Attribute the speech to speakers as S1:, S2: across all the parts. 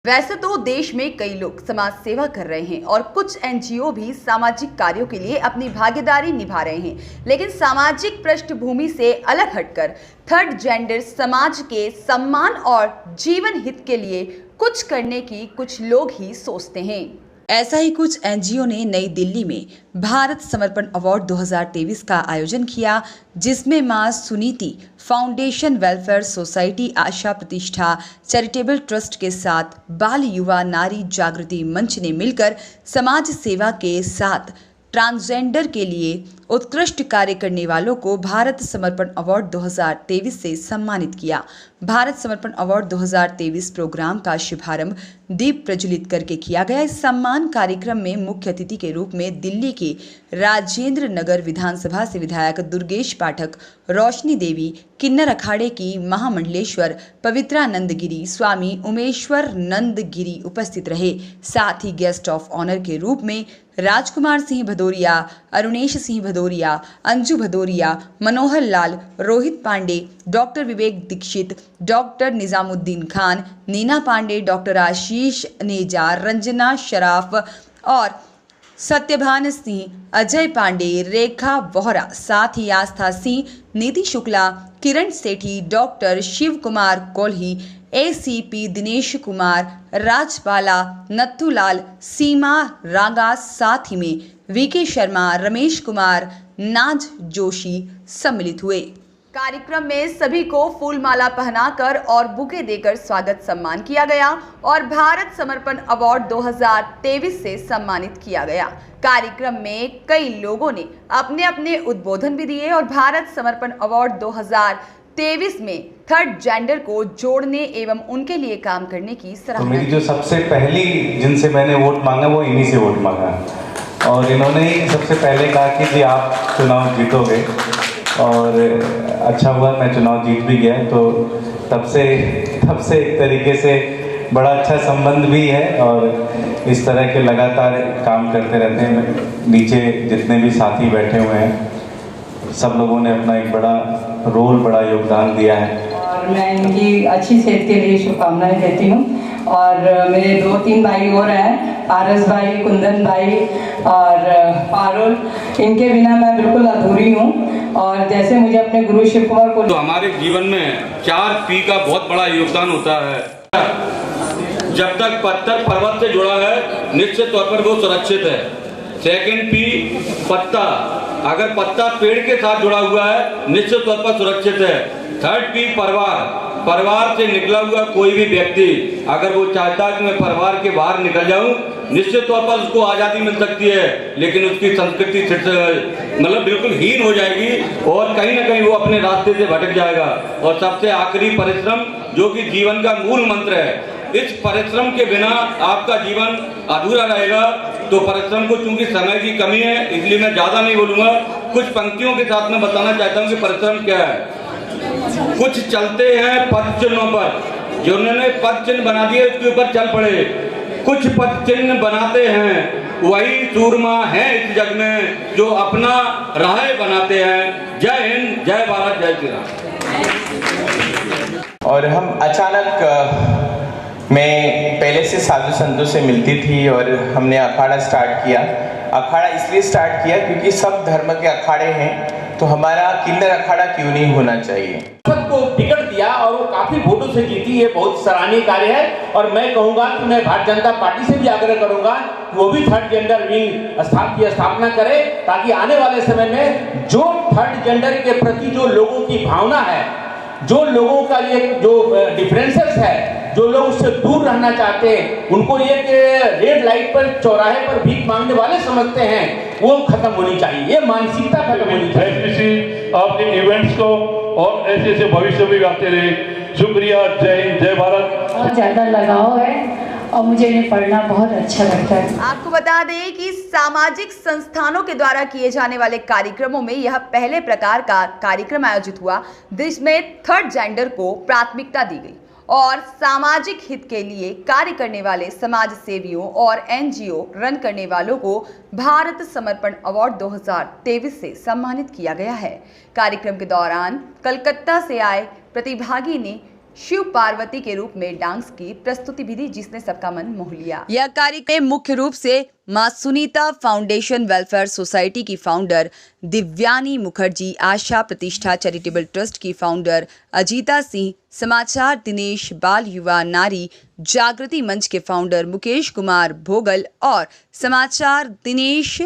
S1: वैसे तो देश में कई लोग समाज सेवा कर रहे हैं और कुछ एनजीओ भी सामाजिक कार्यों के लिए अपनी भागीदारी निभा रहे हैं, लेकिन सामाजिक पृष्ठभूमि से अलग हटकर थर्ड जेंडर समाज के सम्मान और जीवन हित के लिए कुछ करने की कुछ लोग ही सोचते हैं। ऐसा ही कुछ एनजीओ ने नई दिल्ली में भारत समर्पण अवार्ड 2023 का आयोजन किया, जिसमें मां सुनीति फाउंडेशन, वेलफेयर सोसाइटी, आशा प्रतिष्ठा चैरिटेबल ट्रस्ट के साथ बाल युवा नारी जागृति मंच ने मिलकर समाज सेवा के साथ ट्रांसजेंडर के लिए उत्कृष्ट कार्य करने वालों को भारत समर्पण अवार्ड 2023 से सम्मानित किया। भारत समर्पण अवार्ड 2023 प्रोग्राम का शुभारंभ दीप प्रज्वलित करके किया गया। इस सम्मान कार्यक्रम में मुख्य अतिथि के रूप में दिल्ली के राजेंद्र नगर विधानसभा से विधायक दुर्गेश पाठक, रोशनी देवी, किन्नर अखाड़े की महामंडलेश्वर पवित्रानंद गिरी, स्वामी उमेश्वर नंद गिरी उपस्थित रहे। साथ ही गेस्ट ऑफ ऑनर के रूप में राजकुमार सिंह भदौरिया, अरुणेश सिंह भदौरिया, अंजू भदौरिया, मनोहर लाल, रोहित पांडे, डॉक्टर विवेक दीक्षित, डॉक्टर निजामुद्दीन खान, नीना पांडे, डॉक्टर आशीष नेजा, रंजना शराफ और सत्यभान सिंह, अजय पांडे, रेखा वोहरा, साथ ही आस्था सिंह, नीति शुक्ला, किरण सेठी, डॉक्टर शिव कुमार कोल्ही, एसीपी दिनेश कुमार, राजपाला, नथुलाल, सीमा रागा, साथ ही में वीके शर्मा, रमेश कुमार, नाज जोशी सम्मिलित हुए। कार्यक्रम में सभी को फूल माला पहनाकर और बुके देकर स्वागत सम्मान किया गया और भारत समर्पण अवार्ड 2023 से सम्मानित किया गया। कार्यक्रम में कई लोगों ने अपने अपने उद्बोधन भी दिए और भारत समर्पण अवार्ड 2023 में थर्ड जेंडर को जोड़ने एवं उनके लिए काम करने की सराहना।
S2: तो मेरी जो सबसे पहली जिनसे मैंने वोट मांगा वो इन्हीं से वोट मांगा और इन्होंने ही सबसे पहले कहा कि जी आप चुनाव जीतोगे और अच्छा हुआ मैं चुनाव जीत भी गया। तो तब से एक तरीके से बड़ा अच्छा संबंध भी है और इस तरह के लगातार काम करते रहते हैं। नीचे जितने भी साथी बैठे हुए हैं सब लोगों ने अपना एक बड़ा रोल, बड़ा योगदान दिया है
S3: और मैं इनकी अच्छी सेहत के लिए शुभकामनाएं देती हूँ। और मेरे 2-3 भाई और हैं, पारस भाई, कुंदन भाई और पारुल, इनके बिना मैं बिल्कुल अधूरी हूँ। और जैसे मुझे अपने गुरु शिव कुमार को
S4: तो हमारे जीवन में 4P का बहुत बड़ा योगदान होता है। जब तक पत्थर पर्वत से जुड़ा है निश्चित तौर पर वो सुरक्षित है। सेकंड P पत्ता, अगर पत्ता पेड़ के साथ जुड़ा हुआ है निश्चित तौर पर सुरक्षित है। थर्ड P परिवार, परिवार से निकला हुआ कोई भी व्यक्ति अगर वो चाहता है कि मैं परिवार के बाहर निकल जाऊं निश्चित तौर पर उसको आज़ादी मिल सकती है, लेकिन उसकी संस्कृति मतलब बिल्कुल हीन हो जाएगी और कहीं ना कहीं वो अपने रास्ते से भटक जाएगा। और सबसे आखिरी परिश्रम, जो कि जीवन का मूल मंत्र है। इस परिश्रम के बिना आपका जीवन अधूरा रहेगा। तो परिश्रम को चूंकि समय की कमी है इसलिए मैं ज्यादा नहीं बोलूंगा, कुछ पंक्तियों के साथ मैं बताना चाहता हूँ कि परिश्रम क्या है। कुछ चलते हैं पद चिन्हों पर, जो उन्होंने पद चिन्ह बना दिए उसके ऊपर चल पड़े। कुछ पद चिन्ह बनाते हैं, वही सूरमा है इस जग में जो अपना राह बनाते हैं। जय हिंद, जय भारत, जय श्री राम।
S5: और हम अचानक मैं पहले से साधु संतों से मिलती थी और हमने अखाड़ा स्टार्ट किया। अखाड़ा इसलिए स्टार्ट किया क्योंकि सब धर्म के अखाड़े हैं, तो हमारा किन्नर अखाड़ा क्यों नहीं होना चाहिए।
S6: को टिकट दिया और वो काफी वोटों से जीती, ये बहुत सराहनीय कार्य है। और मैं कहूंगा कि मैं भारतीय जनता पार्टी से भी आग्रह करूंगा कि वो भी थर्ड जेंडर विंग की स्थापना करे, ताकि आने वाले समय में जो थर्ड जेंडर के प्रति जो लोगों की भावना है, जो लोगों का ये जो डिफरेंसेस है, जो लोग उससे दूर रहना चाहते हैं, उनको एक रेड लाइट पर चौराहे पर भीख मांगने वाले समझते हैं, वो खत्म होनी चाहिए। ये मानसिकता खत्म होनी चाहिए।
S7: आपके इवेंट्स को और ऐसे भविष्य में गाते रहे। शुक्रिया, जय हिंद, जय भारत।
S8: बहुत ज्यादा लगाव है और मुझे इन्हें पढ़ना बहुत अच्छा लगता है।
S1: आपको बता दें कि सामाजिक संस्थानों के द्वारा किए जाने वाले कार्यक्रमों में यह पहले प्रकार का कार्यक्रम आयोजित हुआ जिसमें थर्ड जेंडर को प्राथमिकता दी गई और सामाजिक हित के लिए कार्य करने वाले समाज सेवियों और एनजीओ रन करने वालों को भारत समर्पण अवार्ड 2023 से सम्मानित किया गया है। कार्यक्रम के दौरान कलकत्ता से आए प्रतिभागी ने शिव पार्वती के रूप में डांस की प्रस्तुति भी दी, जिसने सबका मन मोह लिया। यह कार्यक्रम मुख्य रूप से मां सुनीता फाउंडेशन वेलफेयर सोसाइटी की फाउंडर दिव्यानी मुखर्जी, आशा प्रतिष्ठा चैरिटेबल ट्रस्ट की फाउंडर अजीता सिंह, समाचार दिनेश बाल युवा नारी जागृति मंच के फाउंडर मुकेश कुमार भोगल और समाचार दिनेश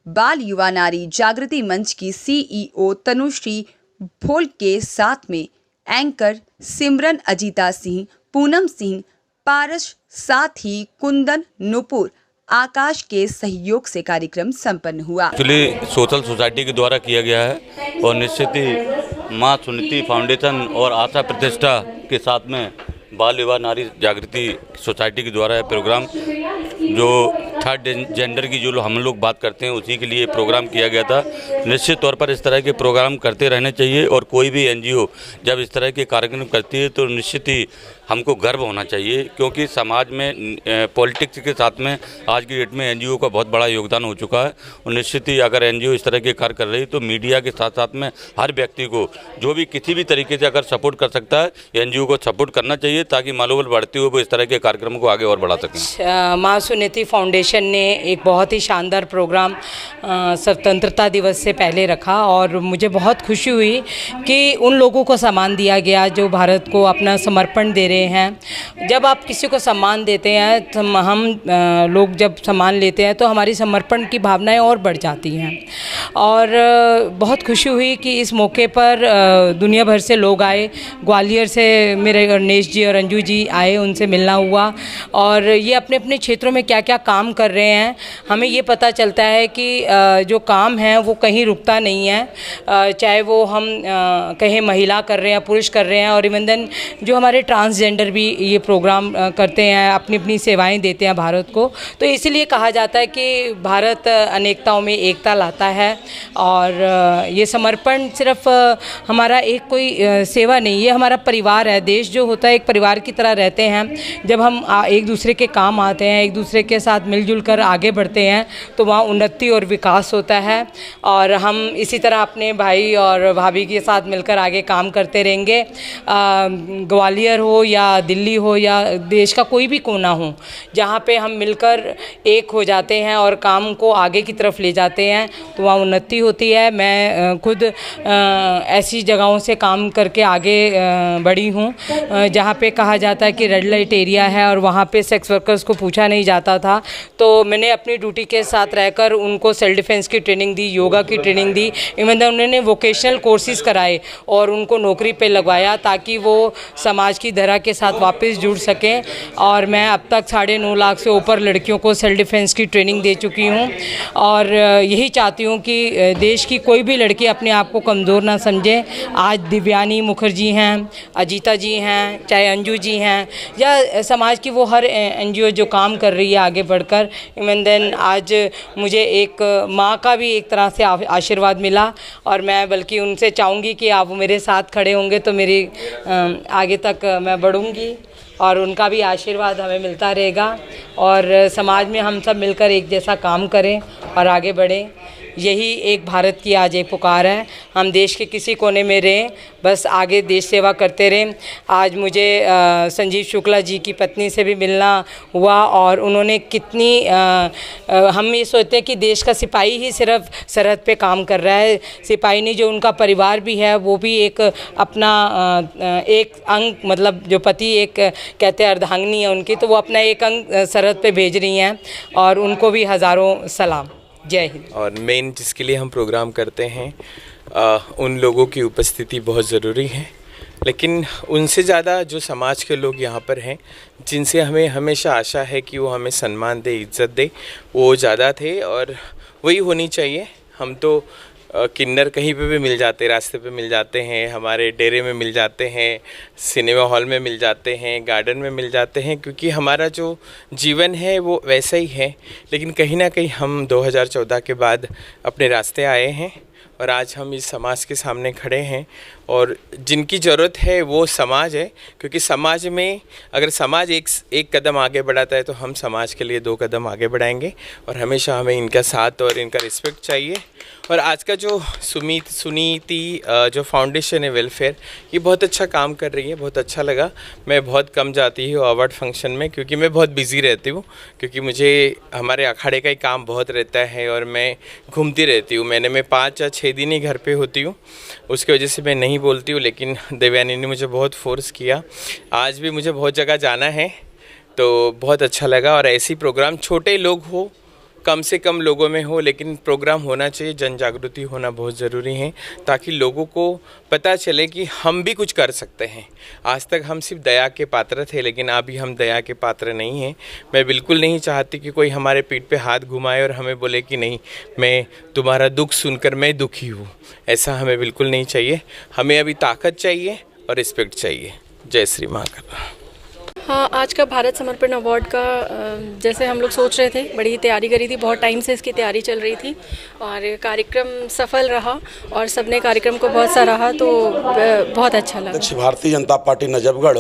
S1: बाल युवा नारी जागृति मंच की CEO तनुश्री भोल के साथ में एंकर सिमरन, अजीता सिंह, पूनम सिंह, पारस, साथ ही कुंदन, नुपुर, आकाश के सहयोग से कार्यक्रम संपन्न हुआ।
S4: एक्चुअली सोशल सोसाइटी के द्वारा किया गया है और निश्चित ही मां सुनीति फाउंडेशन और आशा प्रतिष्ठा के साथ में बाल विवाह नारी जागृति सोसाइटी के द्वारा प्रोग्राम जो थर्ड जेंडर की जो हम लोग बात करते हैं उसी के लिए प्रोग्राम किया गया था। निश्चित तौर पर इस तरह के प्रोग्राम करते रहने चाहिए और कोई भी NGO जब इस तरह के कार्यक्रम करती है तो निश्चित ही हमको गर्व होना चाहिए, क्योंकि समाज में पॉलिटिक्स के साथ में आज की डेट में NGO का बहुत बड़ा योगदान हो चुका है। और निश्चित ही अगर NGO इस तरह के कार्य कर रही है तो मीडिया के साथ साथ में हर व्यक्ति को जो भी किसी भी तरीके से अगर सपोर्ट कर सकता है NGO को सपोर्ट करना चाहिए, ताकि मनोबल बढ़ते हुए वो इस तरह के कार्यक्रमों को आगे और बढ़ा सकें।
S3: मां सुनीति फाउंडेशन ने एक बहुत ही शानदार प्रोग्राम स्वतंत्रता दिवस से पहले रखा और मुझे बहुत खुशी हुई कि उन लोगों को सम्मान दिया गया जो भारत को अपना समर्पण दे रहे हैं। जब आप किसी को सम्मान देते हैं तो हम लोग जब सम्मान लेते हैं तो हमारी समर्पण की भावनाएं और बढ़ जाती हैं। और बहुत खुशी हुई कि इस मौके पर दुनिया भर से लोग आए। ग्वालियर से मेरे गणेश जी और अंजू जी आए, उनसे मिलना हुआ और ये अपने अपने क्षेत्रों में क्या क्या काम कर रहे हैं। हमें ये पता चलता है कि जो काम है वो कहीं रुकता नहीं है, चाहे वो हम कहीं महिला कर रहे हैं, पुरुष कर रहे हैं। और इवन देन जो हमारे ट्रांसजेंडर भी ये प्रोग्राम करते हैं, अपनी अपनी सेवाएं देते हैं भारत को। तो इसीलिए कहा जाता है कि भारत अनेकताओं में एकता लाता है। और ये समर्पण सिर्फ हमारा एक कोई सेवा नहीं, ये हमारा परिवार है। देश जो होता है एक परिवार की तरह रहते हैं। जब हम एक दूसरे के काम आते हैं, एक दूसरे के साथ मिलजुल कर आगे बढ़ते हैं तो वहाँ उन्नति और विकास होता है। और हम इसी तरह अपने भाई और भाभी के साथ मिलकर आगे काम करते रहेंगे। ग्वालियर हो या दिल्ली हो या देश का कोई भी कोना हो, जहाँ पे हम मिलकर एक हो जाते हैं और काम को आगे की तरफ ले जाते हैं तो वहाँ उन्नति होती है। मैं खुद ऐसी जगहों से काम करके आगे बढ़ी हूँ जहाँ पे कहा जाता है कि रेड लाइट एरिया है और वहाँ पे सेक्स वर्कर्स को पूछा नहीं जाता था। तो मैंने अपनी ड्यूटी के साथ रहकर उनको सेल्फ डिफेंस की ट्रेनिंग दी, योगा की ट्रेनिंग दी, इवन उन्होंने वोकेशनल कोर्सेज कराए और उनको नौकरी पे लगवाया ताकि वो समाज की धरा के साथ वापस जुड़ सकें। और मैं अब तक 9.5 लाख से ऊपर लड़कियों को सेल्फ डिफेंस की ट्रेनिंग दे चुकी हूँ। और यही चाहती हूँ कि देश की कोई भी लड़की अपने आप को कमज़ोर ना समझे। आज दिव्यानी मुखर्जी हैं, अजीता जी हैं, चाहे अंजू जी हैं या समाज की वो हर NGO जो काम कर रही है आगे बढ़कर। इवन देन आज मुझे एक माँ का भी एक तरह से आशीर्वाद मिला और मैं बल्कि उनसे चाहूँगी कि आप मेरे साथ खड़े होंगे तो मेरी आगे तक मैं बढ़ूँगी और उनका भी आशीर्वाद हमें मिलता रहेगा। और समाज में हम सब मिलकर एक जैसा काम करें और आगे बढ़ें। यही एक भारत की आज एक पुकार है। हम देश के किसी कोने में रहें, बस आगे देश सेवा करते रहें। आज मुझे संजीव शुक्ला जी की पत्नी से भी मिलना हुआ और उन्होंने कितनी हम ये सोचते हैं कि देश का सिपाही ही सिर्फ सरहद पे काम कर रहा है। सिपाही नहीं, जो उनका परिवार भी है वो भी एक अपना एक अंग, मतलब जो पति एक कहते हैं अर्धांगिनी है उनकी, तो वो अपना एक अंग सरहद पे भेज रही हैं और उनको भी हज़ारों सलाम। जय हिंद।
S5: और मेन जिसके लिए हम प्रोग्राम करते हैं उन लोगों की उपस्थिति बहुत ज़रूरी है, लेकिन उनसे ज़्यादा जो समाज के लोग यहाँ पर हैं जिनसे हमें हमेशा आशा है कि वो हमें सम्मान दे, इज्जत दे, वो ज़्यादा थे और वही होनी चाहिए। हम तो किन्नर कहीं पे भी मिल जाते, रास्ते पे मिल जाते हैं, हमारे डेरे में मिल जाते हैं, सिनेमा हॉल में मिल जाते हैं, गार्डन में मिल जाते हैं, क्योंकि हमारा जो जीवन है वो वैसा ही है। लेकिन कहीं ना कहीं हम 2014 के बाद अपने रास्ते आए हैं
S9: और आज हम इस समाज के सामने खड़े हैं और जिनकी ज़रूरत है वो समाज है, क्योंकि समाज में अगर समाज एक कदम आगे बढ़ाता है तो हम समाज के लिए 2 कदम आगे बढ़ाएंगे और हमेशा हमें इनका साथ और इनका रिस्पेक्ट चाहिए। और आज का जो सुनीति जो फाउंडेशन है वेलफेयर, ये बहुत अच्छा काम कर रही है, बहुत अच्छा लगा। मैं बहुत कम जाती हूँ अवार्ड फंक्शन में क्योंकि मैं बहुत बिज़ी रहती हूँ, क्योंकि मुझे हमारे अखाड़े का ही काम बहुत रहता है और मैं घूमती रहती हूँ। महीने में 5 या 6 दिन ही घर पे होती हूँ, उसकी वजह से मैं नहीं बोलती हूँ। लेकिन देवयानी ने मुझे बहुत फोर्स किया, आज भी मुझे बहुत जगह जाना है, तो बहुत अच्छा लगा। और ऐसी प्रोग्राम छोटे लोग हो, कम से कम लोगों में हो, लेकिन प्रोग्राम होना चाहिए, जन जागृति होना बहुत ज़रूरी है ताकि लोगों को पता चले कि हम भी कुछ कर सकते हैं। आज तक हम सिर्फ दया के पात्र थे, लेकिन अभी हम दया के पात्र नहीं हैं। मैं बिल्कुल नहीं चाहती कि कोई हमारे पीठ पे हाथ घुमाए और हमें बोले कि नहीं, मैं तुम्हारा दुख सुनकर मैं दुखी हूँ। ऐसा हमें बिल्कुल नहीं चाहिए। हमें अभी ताकत चाहिए और रिस्पेक्ट चाहिए। जय श्री महाकाल।
S10: हाँ, आज का भारत समर्पण अवार्ड का जैसे हम लोग सोच रहे थे, बड़ी तैयारी करी थी, बहुत टाइम से इसकी तैयारी चल रही थी और कार्यक्रम सफल रहा और सबने कार्यक्रम को बहुत सराहा, तो बहुत अच्छा लगा।
S11: अध्यक्ष भारतीय जनता पार्टी नजफगढ़,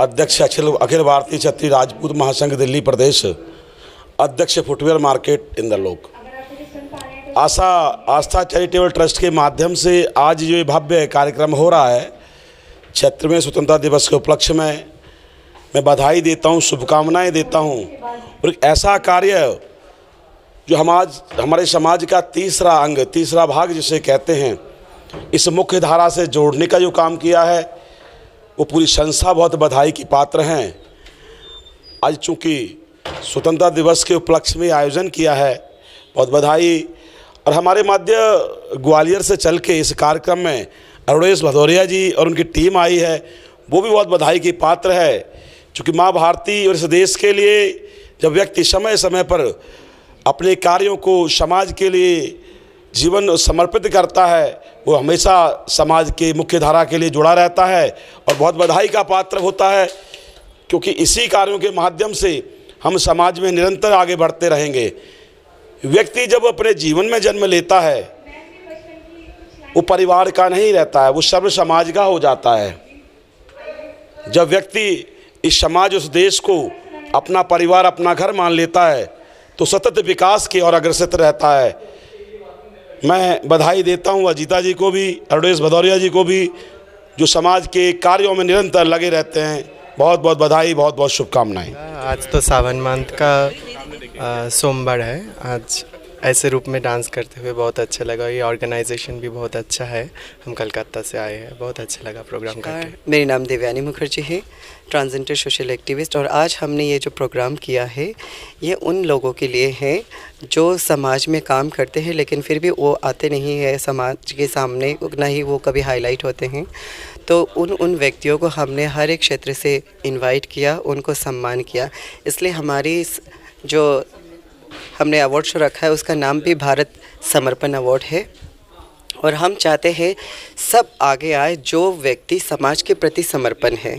S11: अध्यक्ष अखिल भारतीय क्षत्रिय राजपूत महासंघ दिल्ली प्रदेश, अध्यक्ष फुटवेयर मार्केट इंद्रलोक। आस्था चैरिटेबल ट्रस्ट के माध्यम से आज जो भव्य कार्यक्रम हो रहा है, क्षेत्र में स्वतंत्रता दिवस के उपलक्ष्य में मैं बधाई देता हूं, शुभकामनाएं देता हूं। और एक ऐसा कार्य जो हमारे समाज का तीसरा अंग, तीसरा भाग जिसे कहते हैं, इस मुख्य धारा से जोड़ने का जो काम किया है, वो पूरी संस्था बहुत बधाई की पात्र हैं। आज चूँकि स्वतंत्रता दिवस के उपलक्ष्य में आयोजन किया है, बहुत बधाई। और हमारे मध्य ग्वालियर से चल के इस कार्यक्रम में अरुणेश भदौरिया जी और उनकी टीम आई है, वो भी बहुत बधाई की पात्र है। चूँकि माँ भारती और इस देश के लिए जब व्यक्ति समय समय पर अपने कार्यों को समाज के लिए जीवन समर्पित करता है, वो हमेशा समाज के मुख्य धारा के लिए जुड़ा रहता है और बहुत बधाई का पात्र होता है, क्योंकि इसी कार्यों के माध्यम से हम समाज में निरंतर आगे बढ़ते रहेंगे। व्यक्ति जब अपने जीवन में जन्म लेता है, वो परिवार का नहीं रहता है, वो सर्व समाज का हो जाता है। जब व्यक्ति इस समाज, उस देश को अपना परिवार, अपना घर मान लेता है, तो सतत विकास की ओर अग्रसर रहता है। मैं बधाई देता हूँ अजीता जी को भी, अरुणेश भदौरिया जी को भी, जो समाज के कार्यों में निरंतर लगे रहते हैं। बहुत बहुत बधाई, बहुत बहुत शुभकामनाएं।
S12: आज तो सावन मांथ का सोमवार है। आज ऐसे रूप में डांस करते हुए बहुत अच्छा लगा। ये ऑर्गेनाइजेशन भी बहुत अच्छा है। हम कलकत्ता से आए हैं, बहुत अच्छा लगा प्रोग्राम करके।
S13: मेरा नाम देवयानी मुखर्जी है, ट्रांसजेंडर सोशल एक्टिविस्ट। और आज हमने ये जो प्रोग्राम किया है, ये उन लोगों के लिए है जो समाज में काम करते हैं लेकिन फिर भी वो आते नहीं है समाज के सामने, ना ही वो कभी हाईलाइट होते हैं। तो उन व्यक्तियों को हमने हर एक क्षेत्र से इनवाइट किया, उनको सम्मान किया। इसलिए हमारी जो हमने अवार्ड शो रखा है, उसका नाम भी भारत समर्पण अवार्ड है। और हम चाहते हैं सब आगे आए जो व्यक्ति समाज के प्रति समर्पण है।